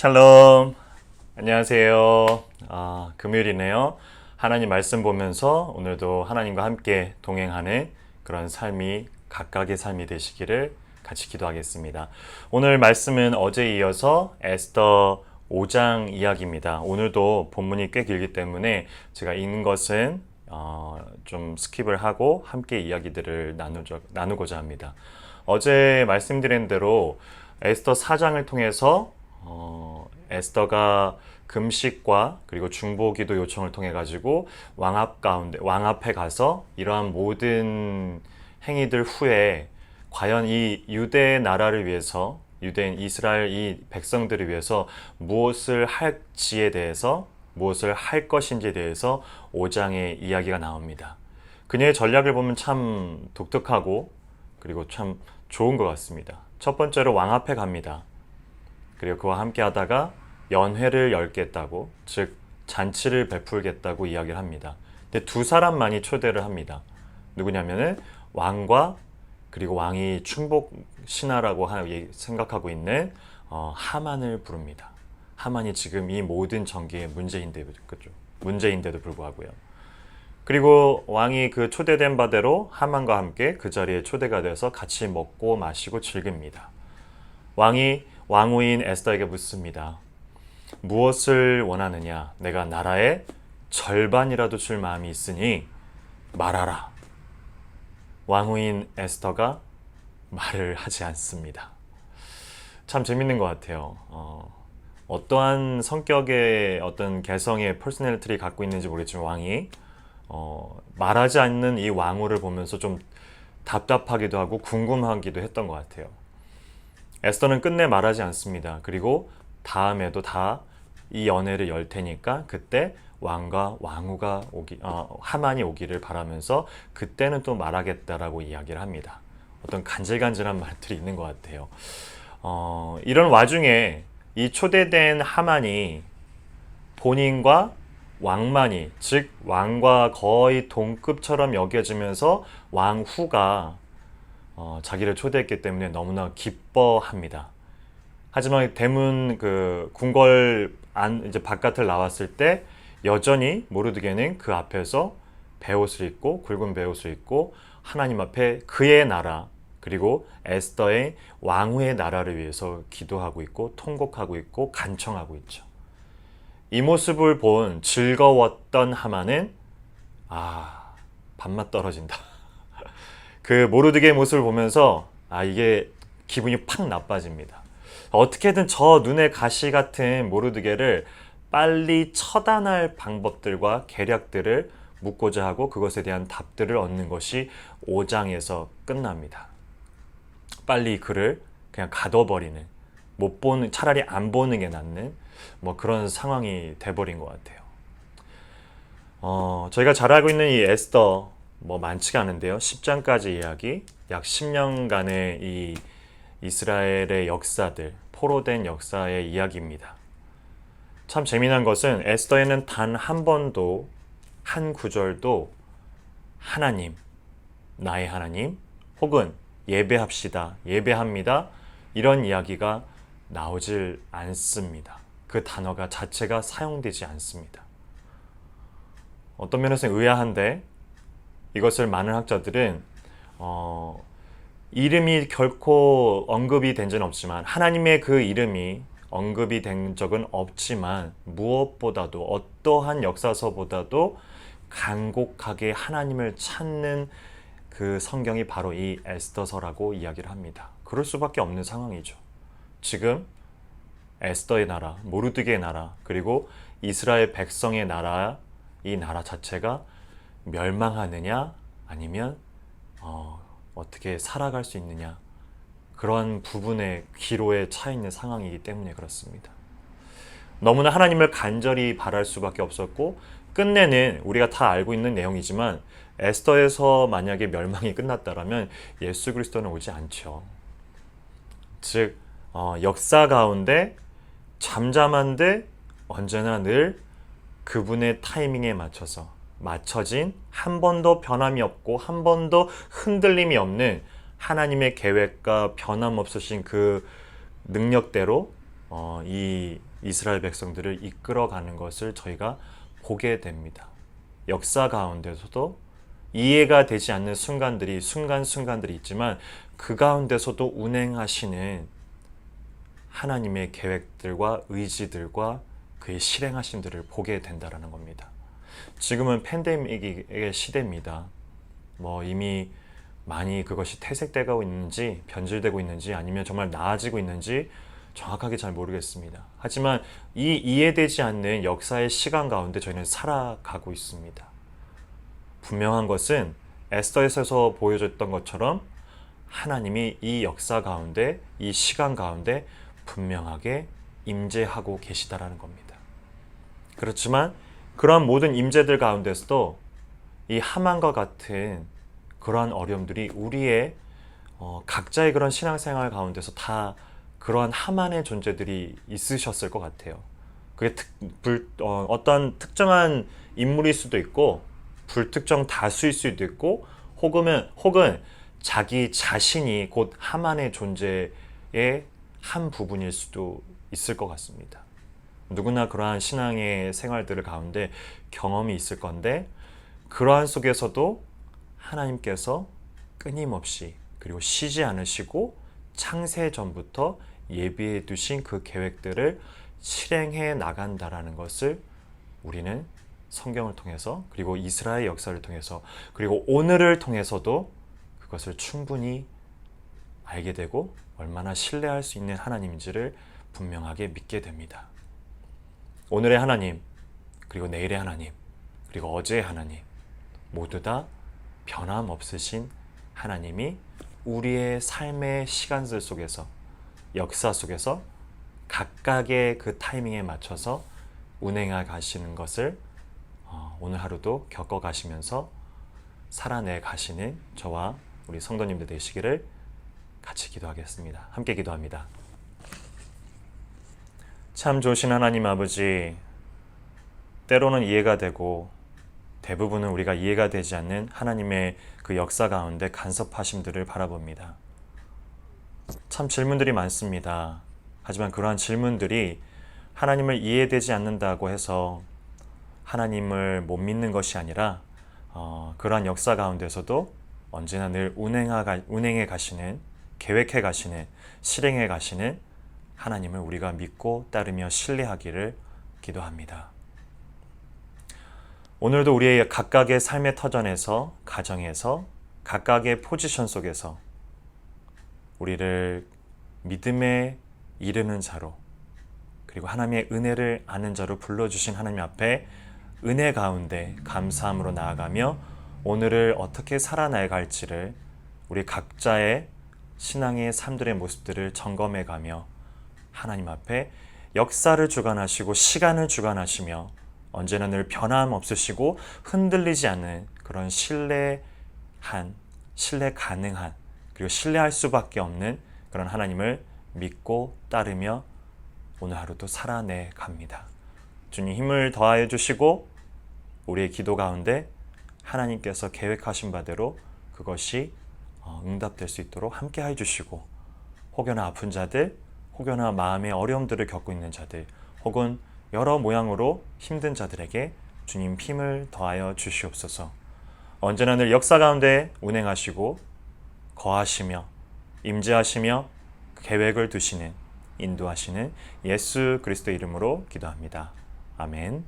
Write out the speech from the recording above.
샬롬. 안녕하세요. 금요일이네요. 하나님 말씀 보면서 오늘도 하나님과 함께 동행하는 그런 삶이 각각의 삶이 되시기를 같이 기도하겠습니다. 오늘 말씀은 어제에 이어서 에스더 5장 이야기입니다. 오늘도 본문이 꽤 길기 때문에 제가 읽는 것은 좀 스킵을 하고 함께 이야기들을 나누고자 합니다. 어제 말씀드린 대로 에스더 4장을 통해서 에스더가 금식과 그리고 중보기도 요청을 통해 가지고 왕 앞에 가서 이러한 모든 행위들 후에 과연 이 유대 나라를 위해서 유대인 이스라엘 이 백성들을 위해서 무엇을 할지에 대해서 무엇을 할 것인지에 대해서 5장의 이야기가 나옵니다. 그녀의 전략을 보면 참 독특하고 그리고 참 좋은 것 같습니다. 첫 번째로 왕 앞에 갑니다. 그리고 그와 함께 하다가 연회를 열겠다고, 즉 잔치를 베풀겠다고 이야기를 합니다. 근데 두 사람만이 초대를 합니다. 누구냐면은 왕과 그리고 왕이 충복 신하라고 생각하고 있는 하만을 부릅니다. 하만이 지금 이 모든 전개의 문제인데도 불구하고요. 그리고 왕이 그 초대된 바대로 하만과 함께 그 자리에 초대가 돼서 같이 먹고 마시고 즐깁니다. 왕이 왕후인 에스더에게 묻습니다. 무엇을 원하느냐? 내가 나라의 절반이라도 줄 마음이 있으니 말하라. 왕후인 에스더가 말을 하지 않습니다. 참 재밌는 것 같아요. 어떠한 성격의 어떤 개성의 퍼스널리티를 갖고 있는지 모르겠지만 왕이 말하지 않는 이 왕후를 보면서 좀 답답하기도 하고 궁금하기도 했던 것 같아요. 에스더는 끝내 말하지 않습니다. 그리고 다음에도 다 이 연회를 열 테니까 그때 왕과 왕후가 하만이 오기를 바라면서 그때는 또 말하겠다라고 이야기를 합니다. 어떤 간질간질한 말들이 있는 것 같아요. 이런 와중에 이 초대된 하만이 본인과 왕만이, 즉 왕과 거의 동급처럼 여겨지면서 왕후가 자기를 초대했기 때문에 너무나 기뻐합니다. 하지만 대문 궁궐 이제 바깥을 나왔을 때 여전히 모르드게는 그 앞에서 베옷을 입고 굵은 베옷을 입고 하나님 앞에 그의 나라 그리고 에스더의 왕후의 나라를 위해서 기도하고 있고 통곡하고 있고 간청하고 있죠. 이 모습을 본 즐거웠던 하만은 밥맛 떨어진다. 그 모르드게의 모습을 보면서 이게 기분이 팍 나빠집니다. 어떻게든 저 눈에 가시 같은 모르드게를 빨리 처단할 방법들과 계략들을 묻고자 하고 그것에 대한 답들을 얻는 것이 5장에서 끝납니다. 빨리 그를 그냥 가둬버리는, 차라리 안 보는 게 낫는 그런 상황이 돼버린 것 같아요. 저희가 잘 알고 있는 이 에스더 많지가 않은데요. 10장까지 이야기, 약 10년간의 이 이스라엘의 역사들, 포로된 역사의 이야기입니다. 참 재미난 것은 에스더에는 단 한 번도 한 구절도 하나님, 나의 하나님 혹은 예배합시다, 예배합니다 이런 이야기가 나오질 않습니다. 그 단어가 자체가 사용되지 않습니다. 어떤 면에서는 의아한데 이것을 많은 학자들은 이름이 결코 언급이 된 적은 없지만 하나님의 그 이름이 언급이 된 적은 없지만 무엇보다도 어떠한 역사서보다도 간곡하게 하나님을 찾는 그 성경이 바로 이 에스더서라고 이야기를 합니다. 그럴 수밖에 없는 상황이죠. 지금 에스더의 나라, 모르드게의 나라, 그리고 이스라엘 백성의 나라, 이 나라 자체가 멸망하느냐 아니면 어떻게 살아갈 수 있느냐 그런 부분의 기로에 차 있는 상황이기 때문에 그렇습니다. 너무나 하나님을 간절히 바랄 수밖에 없었고 끝내는 우리가 다 알고 있는 내용이지만 에스더에서 만약에 멸망이 끝났다라면 예수 그리스도는 오지 않죠. 즉 역사 가운데 잠잠한데 언제나 늘 그분의 타이밍에 맞춰진 한 번도 변함이 없고 한 번도 흔들림이 없는 하나님의 계획과 변함없으신 그 능력대로 이 이스라엘 백성들을 이끌어가는 것을 저희가 보게 됩니다. 역사 가운데서도 이해가 되지 않는 순간순간들이 있지만 그 가운데서도 운행하시는 하나님의 계획들과 의지들과 그의 실행하심들을 보게 된다는 겁니다. 지금은 팬데믹의 시대입니다. 이미 많이 그것이 퇴색되고 있는지 변질되고 있는지 아니면 정말 나아지고 있는지 정확하게 잘 모르겠습니다. 하지만 이 이해되지 않는 역사의 시간 가운데 저희는 살아가고 있습니다. 분명한 것은 에스더에서 보여줬던 것처럼 하나님이 이 역사 가운데, 이 시간 가운데 분명하게 임재하고 계시다라는 겁니다. 그렇지만 그러한 모든 임재들 가운데서도 이 하만과 같은 그러한 어려움들이 우리의 각자의 그런 신앙생활 가운데서 다 그러한 하만의 존재들이 있으셨을 것 같아요. 그게 어떤 특정한 인물일 수도 있고 불특정 다수일 수도 있고 혹은 자기 자신이 곧 하만의 존재의 한 부분일 수도 있을 것 같습니다. 누구나 그러한 신앙의 생활들 가운데 경험이 있을 건데 그러한 속에서도 하나님께서 끊임없이 그리고 쉬지 않으시고 창세 전부터 예비해 두신 그 계획들을 실행해 나간다라는 것을 우리는 성경을 통해서 그리고 이스라엘 역사를 통해서 그리고 오늘을 통해서도 그것을 충분히 알게 되고 얼마나 신뢰할 수 있는 하나님인지를 분명하게 믿게 됩니다. 오늘의 하나님, 그리고 내일의 하나님, 그리고 어제의 하나님 모두 다 변함없으신 하나님이 우리의 삶의 시간들 속에서 역사 속에서 각각의 그 타이밍에 맞춰서 운행해 가시는 것을 오늘 하루도 겪어 가시면서 살아내 가시는 저와 우리 성도님들 되시기를 같이 기도하겠습니다. 함께 기도합니다. 참 좋으신 하나님 아버지, 때로는 이해가 되고 대부분은 우리가 이해가 되지 않는 하나님의 그 역사 가운데 간섭하심들을 바라봅니다. 참 질문들이 많습니다. 하지만 그러한 질문들이 하나님을 이해되지 않는다고 해서 하나님을 못 믿는 것이 아니라 그러한 역사 가운데서도 언제나 늘 운행해 가시는, 계획해 가시는, 실행해 가시는 하나님을 우리가 믿고 따르며 신뢰하기를 기도합니다. 오늘도 우리의 각각의 삶의 터전에서, 가정에서, 각각의 포지션 속에서 우리를 믿음에 이르는 자로 그리고 하나님의 은혜를 아는 자로 불러주신 하나님 앞에 은혜 가운데 감사함으로 나아가며 오늘을 어떻게 살아나갈지를 우리 각자의 신앙의 삶들의 모습들을 점검해 가며 하나님 앞에 역사를 주관하시고 시간을 주관하시며 언제나 늘 변함없으시고 흔들리지 않는 그런 신뢰 가능한 그리고 신뢰할 수밖에 없는 그런 하나님을 믿고 따르며 오늘 하루도 살아내 갑니다. 주님 힘을 더하여 주시고 우리의 기도 가운데 하나님께서 계획하신 바대로 그것이 응답될 수 있도록 함께해 주시고 혹여나 아픈 자들, 혹여나 마음의 어려움들을 겪고 있는 자들 혹은 여러 모양으로 힘든 자들에게 주님 힘을 더하여 주시옵소서. 언제나 늘 역사 가운데 운행하시고 거하시며 임재하시며 계획을 두시는 인도하시는 예수 그리스도 이름으로 기도합니다. 아멘.